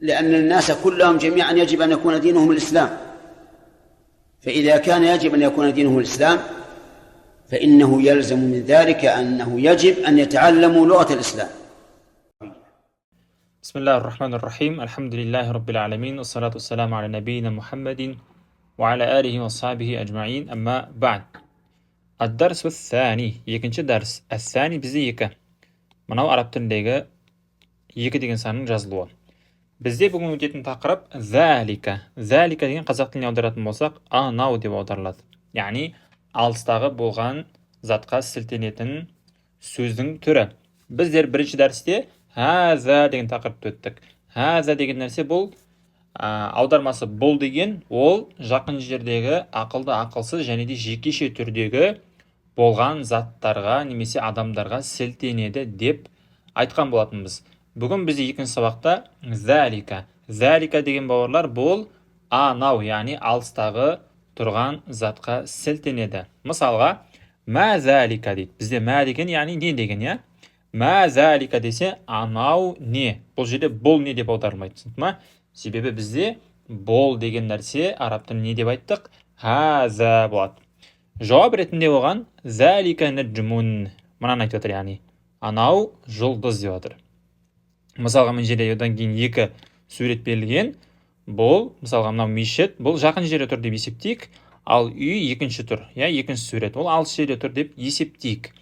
لأن الناس كلهم جميعا يجب أن يكون دينهم الإسلام، فإذا كان يجب أن يكون دينه الإسلام فإنه يلزم من ذلك أنه يجب أن يتعلموا لغة الإسلام. بسم الله الرحمن الرحيم. الحمد لله رب العالمين، والصلاة والسلام على نبينا محمد وعلى آله وصحبه أجمعين. أما بعد. الدرس الثاني екінші дәріс. الثاني бізде екі. Мынау араб тіліндегі екі деген санның жазылуы. Бізде бүгін өтетін тақырып зәлика. Зәлика деген қазақ тіліне аударатын болсақ, анау деп аударылады. Яғни алыстағы болған затқа сілтенетін сөздің түрі. Біздер бірінші дәрісте хаза деген тақырыпты өттік. Хаза деген нәрсе бұл аудармасы бұл деген, ол жақын жердегі ақылды ақылсыз және де жекеше түрдегі болған заттарға немесе адамдарға сілтенеді деп айтқан болатынбыз. Бүгін бізде екінші сабақта зәлика. Зәлика деген бауырлар бұл анау, яғни алыстағы тұрған затқа сілтенеді. Мысалға, мә зәлика дейді. Бізде мә деген, яғни не деген, я? Мә зәлика десе, анау не? Бұл жерде бұл не деп аударылмайды, түсінді ма? Себебі бізде бол деген нәрсе арабтың не деп айттық? Хаза болады. Жауап ретінде оған зәлика нәджмун. Мынаны айтып отыр, яғни анау жұлдыз деп отыр. Мысалға, мен жерде одан кейін екі сурет берілген. Бұл, мысалға, мынау мешіт, бұл жақын жерде тұр деп есептейік, ал үй екінші тұр, екінші сурет, ол алыс жерде тұр деп есептейік.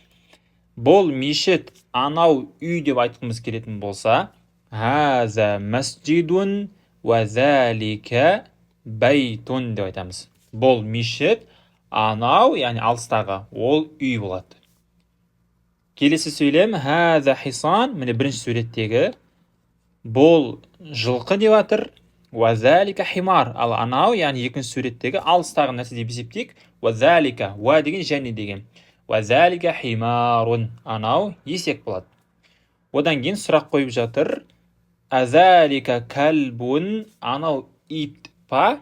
Бұл мешіт, анау үй деп айтқымыз келетін болса, хаза масджидун ва залика байтун деп айтамыз. Бұл мешіт, анау, яғни алыстағы, ол үй болады. Келесі сөйлем, хаза хисан, міне бірінші суреттегі, бұл жылқы деп атыр, ва залика химар, ал анау, яғни екінші суреттегі алыстағы нәрсе деп есептейік, ва залика, ва деген және деген, ва залика химарун, анау есек болады. Одан кейін сұрақ қойып жатыр, азалика кәлбун, анау ит па?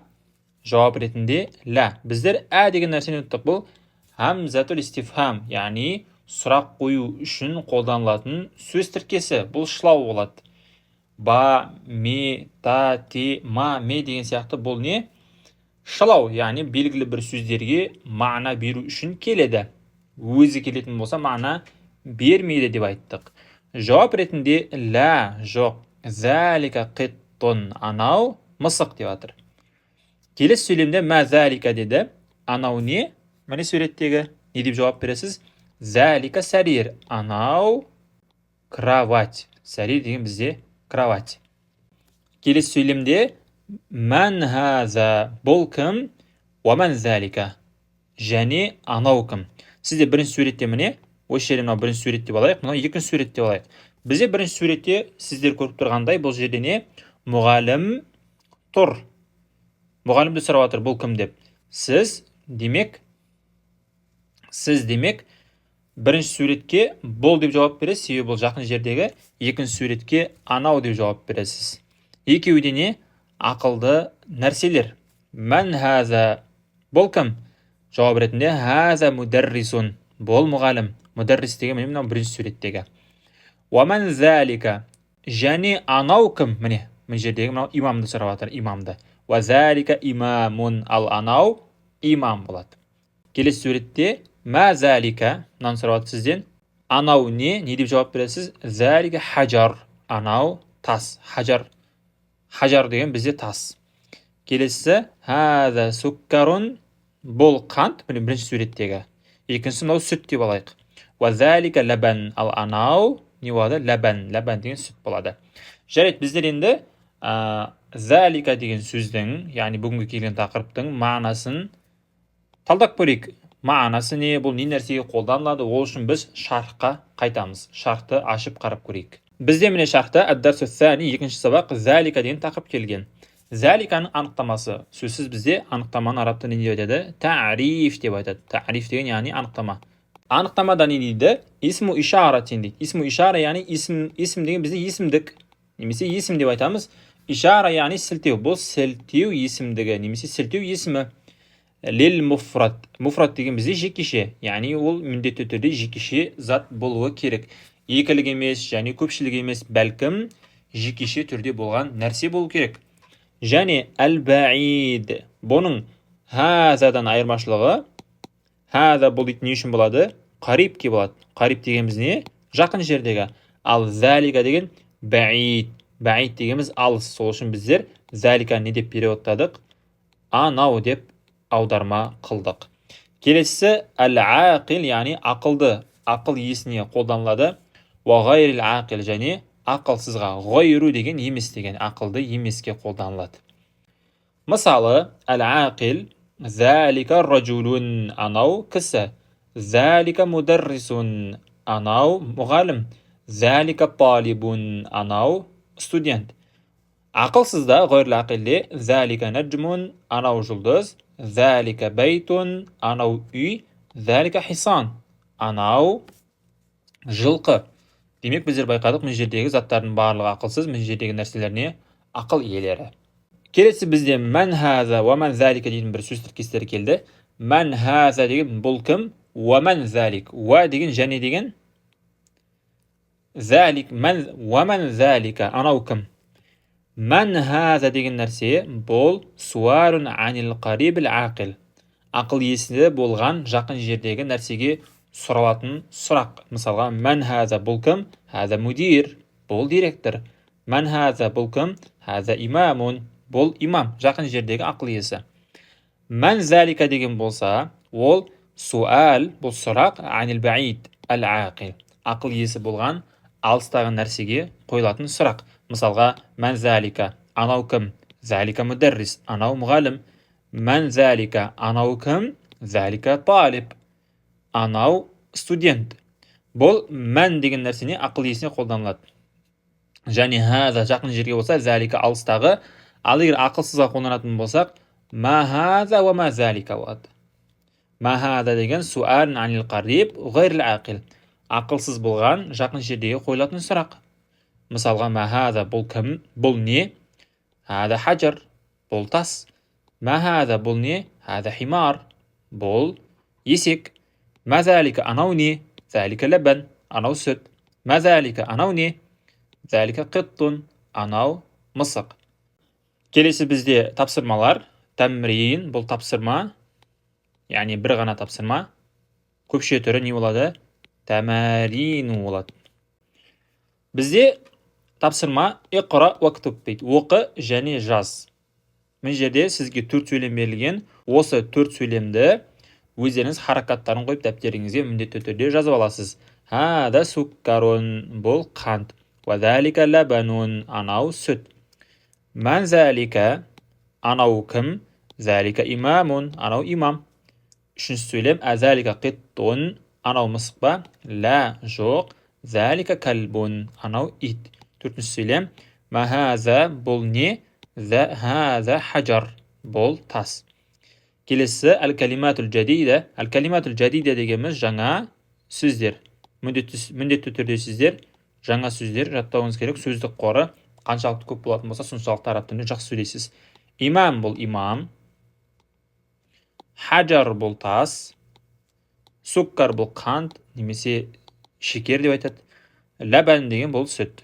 Жауап ретінде ля. Біздер деген нәрсені өттік, бұл хамзатул истифхам, яғни сұрақ қою үшін қолданылатын сөз тіркесі. Бұл шылау болады. Ба, ме, та, те, ма, ме деген сияқты бұл не? Шылау, яғни белгілі бір сөздерге мағына беру үшін келеді. Өзі келетін болса мағына бермейді деп айттық. Жауап ретінде ля, жоқ. Зәлика қиттун, анау мысық деп атыр. Келесі сөйлемде мә зәлика деді. Анау не? Міне суреттегі не деп жауап бересіз? Зәлика сәрир, анау кровать. Сәрир деген бізде кровать. Келесі сөйлемде мән хаза, бұл кім? Ва мән зәлика, және анау кім? Сізде бірінші суретте міне, осы жерде мынау бірінші суретте болайық, мынау екінші суретте болайық. Бізде бірінші суретте сіздер көріп тұрғандай бұл жерде не? Мұғалім тұр. Мұғалімді сұрап отыр, бұл кім деп. Сіз демек бірінші суретке бұл деп жауап бересіз, себебі бұл жақын жердегі, екінші суретке анау деп жауап бересіз. Екеуі де не? Ақылды нәрселер. Мән хаза, бұл кім? Жауап ретінде хаза мударрисун, бұл мұғалім. Мударрис деген міне мынау бірінші суреттегі. Ва мән зәлика, және анау кім? Міне жердегі мынау имамды сұрап отыр, имамды. Ва зәлика имамун, ал анау имам болады. Келесі суретте мә зәлика, мынаны сұрап отыр сізден. Анау не? Не деп жауап бересіз? Зәлика хаджар, анау тас. Хаджар деген бізде тас. Келесі хаза суккарун, бұл қант, міне бірінші суреттегі. Екіншісі мынау сүт деп алайық. Ва зәлика лабан, ал анау не болады? Лабан деген сүт болады. Жарайды, біздер енді зәлика деген сөздің, яғни бүгінгі келген тақырыптың мағынасын талдап көрейік. Мағынасы не? Бұл не нәрсеге қолданылады? Ол үшін біз шархқа қайтамыз. Шархты ашып қарап көрейік. Бізде міне шархта ад-дарсу ас-сани, екінші сабақ зәлика деген тақырып келген. Зәликаның анықтамасы. Сөзсіз бізде анықтаманы араб тілінде айтады? Ta'rif деп айтады. Ta'rif деген яғни анықтама. Анықтамада не дейді? Исму ишара дейді. Исму ишара яғни исм деген бізде есімдік. Немесе есім деп айтамыз. Ишара яғни сілтеу. Бұл сілтеу есімдігі, немесе сілтеу есімі. Лил муфрат. Муфрат деген бізде жекеше. Яғни ол міндетті түрде жекеше зат болуы керек. Екілік емес, және көпшілік емес, бәлкім жекеше түрде болған нәрсе болу керек. Және әл-бәид, бұның хазадан айырмашылығы, хаза бұл не үшін болады? Қарибке болады. Қариб дегеніміз не? Жақын жердегі. Ал залика деген бәид. Бәид дегеніміз алыс. Сол үшін біздер залика не деп переводтадық? Анау деп аударма қылдық. Келесі әл-ақил, яғни ақылды, ақыл иесіне қолданылады. Уа ғайрил ақил, және ақылсызға. Ғайру деген емес деген, ақылды емеске қолданылады. Мысалы, әл-ақил, залика ражулун, анау кісі. Залика мударрисун, анау мұғалім. Залика талибун, анау студент. Ақылсызда, ғайрил ақилде, залика наджмун, анау жұлдыз. Залика бейтун, анау үй. Залика хисан, анау жылқы. Демек, біздер байқадық, мына жердегі заттардың барлығы ақылсыз, мына жердегі нәрселеріне ақыл иелері. Келесі бізде мән хаза уа мән залика деген бір сөз тіркестері келді. Мән хаза деген бұл кім? Уа мән залик. Уа деген және деген. Залик, уа мән залика, анау кім? Мән хаза деген нәрсе бұл суарун анил қарибіл ақил. Ақыл иесінде болған жақын жердегі нәрсеге сұралатын сұрақ. Мысалға, мән хаза бұл кім? Хаза мудир, бұл директор. Мән хаза бұл кім? Хаза имамун, бұл имам, жақын жердегі ақыл иесі. Мән залика деген болса, ол суал, бұл сұрақ, анил бәид, әл-ақил. Ақыл иесі болған алыстағы нәрсеге қойылатын сұрақ. Мысалға, мән залика, анау кім? Залика мударрис, анау мұғалім. Мән залика, анау кім? Залика талиб, анау студент. Бұл мән деген нәрсене ақыл иесіне қолданылады. Және хаза жақын жерге болса, залика алыстағы. Ал егер ақылсызға қолданатын болсақ, ма хаза уа ма залика болады. Ма хаза деген суалун анил қариб ғайрил ақил. Ақылсыз болған жақын жердегі қойылатын сұрақ. Мысалға, ма хаза бұл кім? Бұл не? Хаза хаджар, бұл тас. Ма хаза бұл не? Хаза химар, бұл есек. Ма залика анау не? Залика лабан, анау сүт. Ма залика анау не? Залика қиттун, анау мысық. Келесі бізде тапсырмалар. Тәмрин, бұл тапсырма, яғни бір ғана тапсырма. Көпше түрі не болады? Тәмәрину болады. Бізде тапсырма иқра уактуб дейді. Оқы және жаз. Мына жерде сізге 4 сөйлем берілген. Осы 4 сөйлемді өздеріңіз харакаттарын қойып дәптеріңізге міндетті түрде жазып аласыз. Хада суккарун, бұл қант. Ва залика лабанун, анау сүт. Мән залика, анау кім? Залика имамун, анау имам. Үшінші сөйлем, азалика қиттун, анау мысық ба? Ла, жоқ. Залика кальбун, анау ит. Төртінші сөйлем, махаза, бұл не? Хаза хаджар, бұл тас. Келесі, әл-калиматул жадида. Әл-калиматул жадида дегеніміз жаңа сөздер. Міндетті түрде сөздер, жаңа сөздер жаттауыңыз керек. Сөздік қоры қаншалықты көп болатын болса, соншалықты араб тілінде жақсы сөйлейсіз. Имам бұл имам. Хаджар бұл тас. Суккар бұл қант, немесе шекер деп айтады. Лабан деген бұл сүт.